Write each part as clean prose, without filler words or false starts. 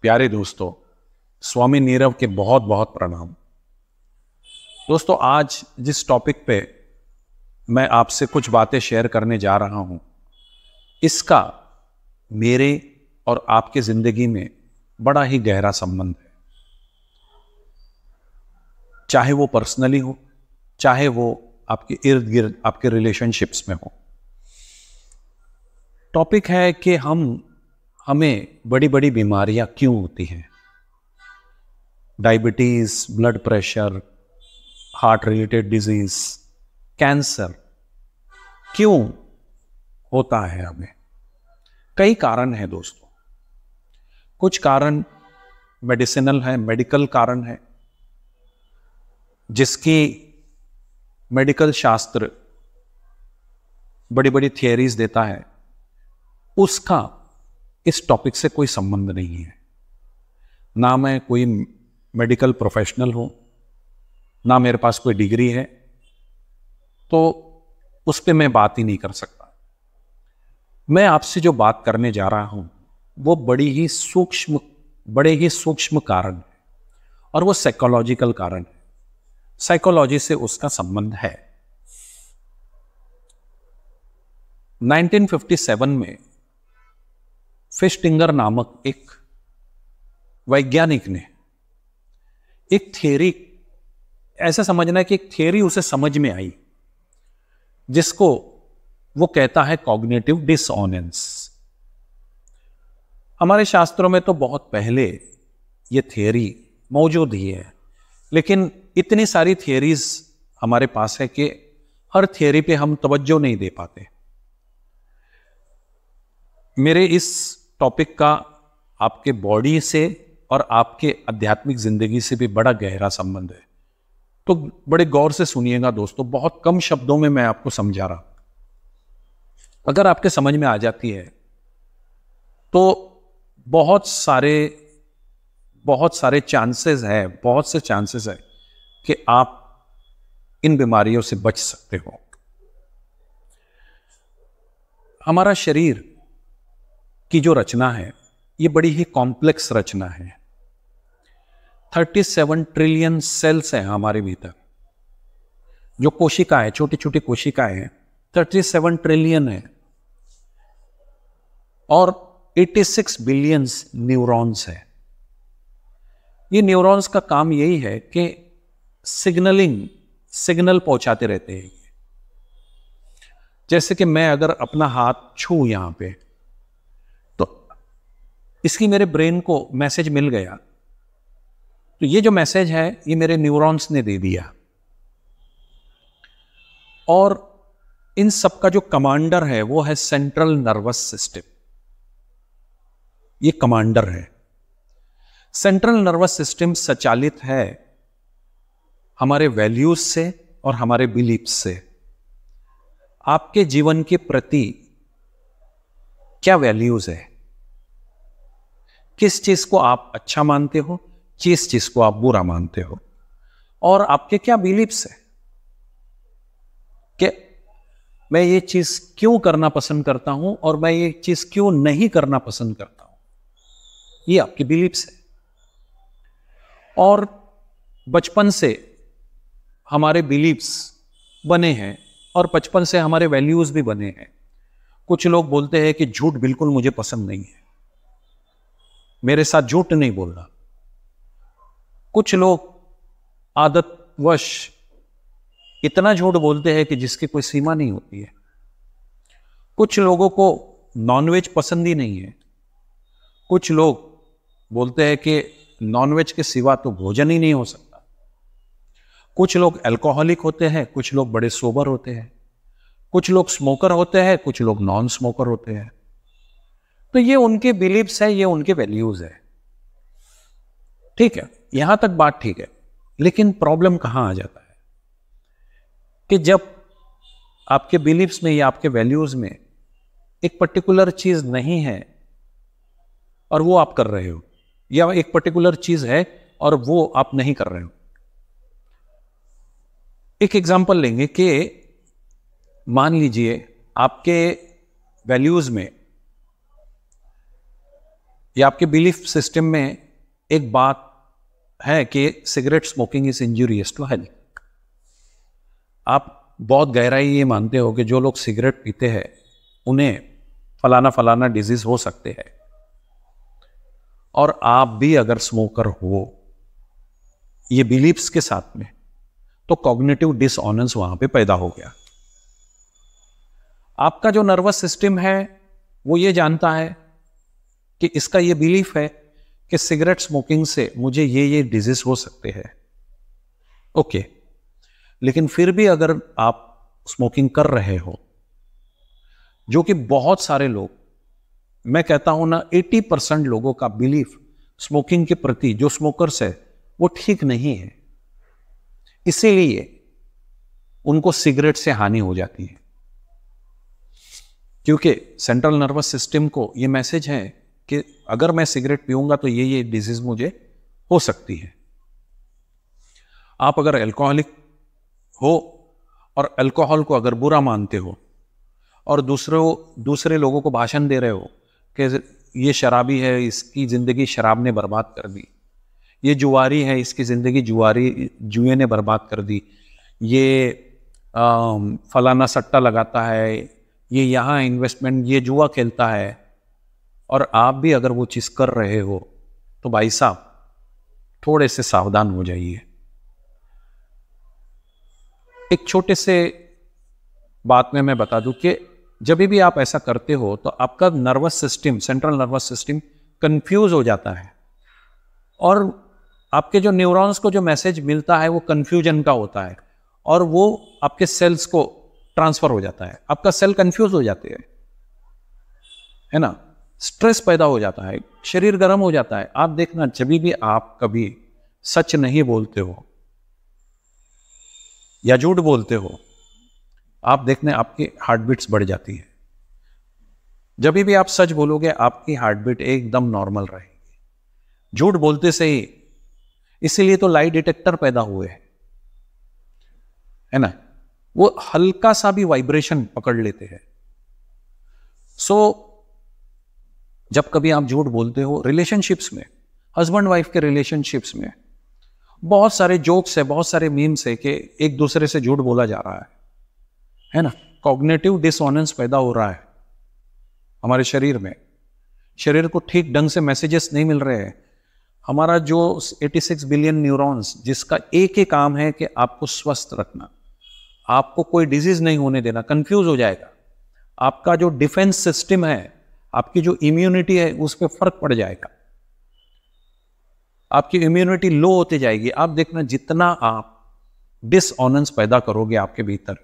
प्यारे दोस्तों, स्वामी नीरव के बहुत बहुत प्रणाम। दोस्तों, आज जिस टॉपिक पे मैं आपसे कुछ बातें शेयर करने जा रहा हूं, इसका मेरे और आपके जिंदगी में बड़ा ही गहरा संबंध है। चाहे वो पर्सनली हो, चाहे वो आपके इर्द गिर्द आपके रिलेशनशिप्स में हो। टॉपिक है कि हमें बड़ी बड़ी बीमारियां क्यों होती हैं। Diabetes, blood pressure, heart related disease, cancer क्यों होता है हमें। कई कारण हैं दोस्तों। कुछ कारण मेडिसिनल है, मेडिकल कारण है, जिसकी मेडिकल शास्त्र बड़ी बड़ी थियरीज देता है। उसका इस टॉपिक से कोई संबंध नहीं है। ना मैं कोई मेडिकल प्रोफेशनल हूं, ना मेरे पास कोई डिग्री है, तो उस पर मैं बात ही नहीं कर सकता। मैं आपसे जो बात करने जा रहा हूं वो बड़े ही सूक्ष्म कारण है, और वो साइकोलॉजिकल कारण है। साइकोलॉजी से उसका संबंध है। 1957 में फिश्टिंगर नामक एक वैज्ञानिक ने एक थियरी, ऐसा समझना है कि एक थियरी उसे समझ में आई, जिसको वो कहता है कॉग्निटिव डिसऑनेंस। हमारे शास्त्रों में तो बहुत पहले ये थियरी मौजूद ही है, लेकिन इतनी सारी थियरीज हमारे पास है कि हर थियरी पे हम तवज्जो नहीं दे पाते। मेरे इस टॉपिक का आपके बॉडी से और आपके आध्यात्मिक जिंदगी से भी बड़ा गहरा संबंध है। तो बड़े गौर से सुनिएगा दोस्तों, बहुत कम शब्दों में मैं आपको समझा रहा। अगर आपके समझ में आ जाती है तो बहुत सारे चांसेस है कि आप इन बीमारियों से बच सकते हो। हमारा शरीर की जो रचना है, ये बड़ी ही कॉम्प्लेक्स रचना है। 37 ट्रिलियन सेल्स हैं हमारे भीतर। जो कोशिका है, छोटी छोटी कोशिकाएं हैं, 37 ट्रिलियन है, और 86 बिलियन न्यूरॉन्स है। ये न्यूरॉन्स का काम यही है कि सिग्नल पहुंचाते रहते हैं। जैसे कि मैं अगर अपना हाथ छू यहां पे, तो इसकी मेरे ब्रेन को मैसेज मिल गया, तो ये जो मैसेज है ये मेरे न्यूरॉन्स ने दे दिया। और इन सब का जो कमांडर है वो है सेंट्रल नर्वस सिस्टम। ये कमांडर है। सेंट्रल नर्वस सिस्टम संचालित है हमारे वैल्यूज से और हमारे बिलीफ से। आपके जीवन के प्रति क्या वैल्यूज है, किस चीज को आप अच्छा मानते हो, किस चीज को आप बुरा मानते हो, और आपके क्या बिलीफ्स है कि मैं ये चीज क्यों करना पसंद करता हूं और मैं ये चीज क्यों नहीं करना पसंद करता हूं। ये आपके बिलीफ्स है। और बचपन से हमारे बिलीफ्स बने हैं और बचपन से हमारे वैल्यूज भी बने हैं। कुछ लोग बोलते हैं कि झूठ बिल्कुल मुझे पसंद नहीं है, मेरे साथ झूठ नहीं बोलना। कुछ लोग आदतवश इतना झूठ बोलते हैं कि जिसकी कोई सीमा नहीं होती है। कुछ लोगों को नॉनवेज पसंद ही नहीं है। कुछ लोग बोलते हैं कि नॉनवेज के सिवा तो भोजन ही नहीं हो सकता। कुछ लोग अल्कोहलिक होते हैं, कुछ लोग बड़े सोबर होते हैं, कुछ लोग स्मोकर होते हैं, कुछ लोग नॉन स्मोकर होते हैं। तो ये उनके बिलीव्स है, ये उनके वैल्यूज है। ठीक है, यहां तक बात ठीक है। लेकिन प्रॉब्लम कहां आ जाता है कि जब आपके बिलीव्स में या आपके वैल्यूज में एक पर्टिकुलर चीज नहीं है और वो आप कर रहे हो, या एक पर्टिकुलर चीज है और वो आप नहीं कर रहे हो। एक एग्जांपल लेंगे कि मान लीजिए आपके वैल्यूज में ये आपके बिलीफ सिस्टम में एक बात है कि cigarette smoking is injurious to health. आप बहुत गहराई ये मानते हो कि जो लोग सिगरेट पीते हैं उन्हें फलाना फलाना डिजीज हो सकते हैं, और आप भी अगर स्मोकर हो ये बिलीफ्स के साथ में, तो कॉग्निटिव डिसऑनेंस वहां पे पैदा हो गया। आपका जो नर्वस सिस्टम है वो ये जानता है कि इसका ये बिलीफ है कि सिगरेट स्मोकिंग से मुझे ये डिजीज हो सकते हैं। ओके, लेकिन फिर भी अगर आप स्मोकिंग कर रहे हो, जो कि बहुत सारे लोग, मैं कहता हूं ना 80% लोगों का बिलीफ स्मोकिंग के प्रति, जो स्मोकर्स है, वो ठीक नहीं है, इसीलिए उनको सिगरेट से हानि हो जाती है। क्योंकि सेंट्रल नर्वस सिस्टम को ये मैसेज है कि अगर मैं सिगरेट पीऊंगा तो ये डिजीज मुझे हो सकती है। आप अगर अल्कोहलिक हो और अल्कोहल को अगर बुरा मानते हो और दूसरे लोगों को भाषण दे रहे हो कि ये शराबी है, इसकी जिंदगी शराब ने बर्बाद कर दी, ये जुआरी है, इसकी जिंदगी जुए ने बर्बाद कर दी, ये फलाना सट्टा लगाता है, ये यहाँ इन्वेस्टमेंट, ये जुआ खेलता है, और आप भी अगर वो चीज कर रहे हो तो भाई साहब थोड़े से सावधान हो जाइए। एक छोटे से बात में मैं बता दूं कि जब भी आप ऐसा करते हो तो आपका nervous system, central nervous system confuse हो जाता है, और आपके जो न्यूरॉन्स को जो मैसेज मिलता है वो कंफ्यूजन का होता है, और वो आपके सेल्स को ट्रांसफर हो जाता है। आपका सेल कंफ्यूज हो जाते हैं, है ना, स्ट्रेस पैदा हो जाता है, शरीर गर्म हो जाता है। आप देखना, जब भी आप कभी सच नहीं बोलते हो या झूठ बोलते हो, आप देखने आपकी हार्ट बीट्स बढ़ जाती है। जब भी आप सच बोलोगे आपकी हार्ट बीट एकदम नॉर्मल रहेगी। झूठ बोलते से ही, इसीलिए तो लाई डिटेक्टर पैदा हुए हैं, है ना, वो हल्का सा भी वाइब्रेशन पकड़ लेते हैं। जब कभी आप झूठ बोलते हो रिलेशनशिप्स में, हस्बैंड वाइफ के रिलेशनशिप्स में बहुत सारे जोक्स है, बहुत सारे मीम्स है कि एक दूसरे से झूठ बोला जा रहा है ना, कॉग्निटिव डिसऑनेंस पैदा हो रहा है हमारे शरीर में। शरीर को ठीक ढंग से मैसेजेस नहीं मिल रहे हैं। हमारा जो 86 बिलियन न्यूरॉन्स, जिसका एक ही काम है कि आपको स्वस्थ रखना, आपको कोई डिजीज नहीं होने देना, कंफ्यूज हो जाएगा। आपका जो डिफेंस सिस्टम है, आपकी जो इम्यूनिटी है, उस पर फर्क पड़ जाएगा। आपकी इम्यूनिटी लो होती जाएगी। आप देखना, जितना आप डिसऑनेंस पैदा करोगे आपके भीतर,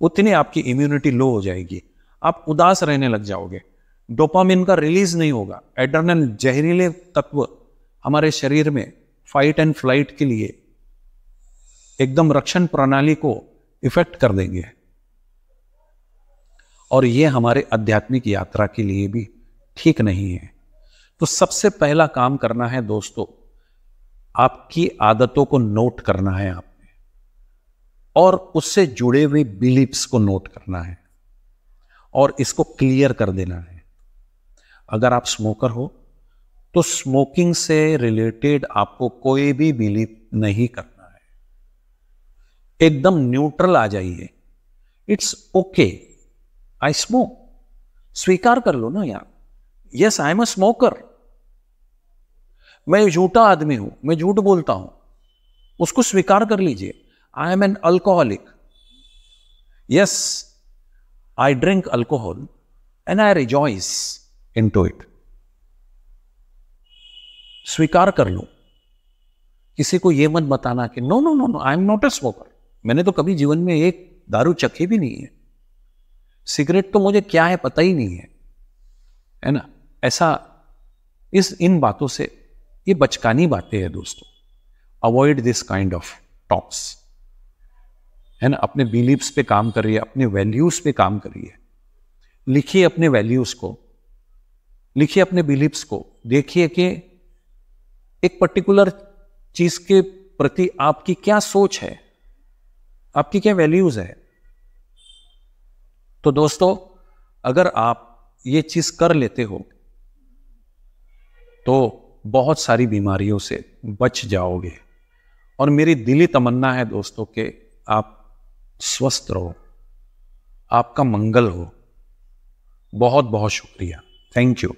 उतनी आपकी इम्यूनिटी लो हो जाएगी। आप उदास रहने लग जाओगे, डोपामिन का रिलीज नहीं होगा। एड्रेनल, जहरीले तत्व हमारे शरीर में फाइट एंड फ्लाइट के लिए एकदम रक्षण प्रणाली को इफेक्ट कर देंगे, और ये हमारे आध्यात्मिक यात्रा के लिए भी ठीक नहीं है। तो सबसे पहला काम करना है दोस्तों, आपकी आदतों को नोट करना है आपने, और उससे जुड़े हुए बिलीफ्स को नोट करना है और इसको क्लियर कर देना है। अगर आप स्मोकर हो तो स्मोकिंग से रिलेटेड आपको कोई भी बिलीफ नहीं करना है, एकदम न्यूट्रल आ जाइए। इट्स ओके, आई स्मोक, स्वीकार कर लो ना यार, yes I am a smoker. मैं झूठा आदमी हूं, मैं झूठ बोलता हूं, उसको स्वीकार कर लीजिए। I am an alcoholic, yes I drink alcohol and I rejoice into it. स्वीकार कर लो। किसी को यह मत बताना कि no no no no I am not a smoker, मैंने तो कभी जीवन में एक दारू चखी भी नहीं है, सिगरेट तो मुझे क्या है पता ही नहीं है ना। ऐसा, इन बातों से, ये बचकानी बातें हैं दोस्तों। Avoid this kind of talks, है ना। अपने बिलीव्स पे काम करिए, अपने वैल्यूज पे काम करिए। लिखिए अपने वैल्यूज को, लिखिए अपने बिलीव्स को। देखिए कि एक पर्टिकुलर चीज के प्रति आपकी क्या सोच है, आपकी क्या वैल्यूज है। तो दोस्तों, अगर आप ये चीज कर लेते हो तो बहुत सारी बीमारियों से बच जाओगे। और मेरी दिली तमन्ना है दोस्तों कि आप स्वस्थ रहो, आपका मंगल हो। बहुत बहुत शुक्रिया। Thank you.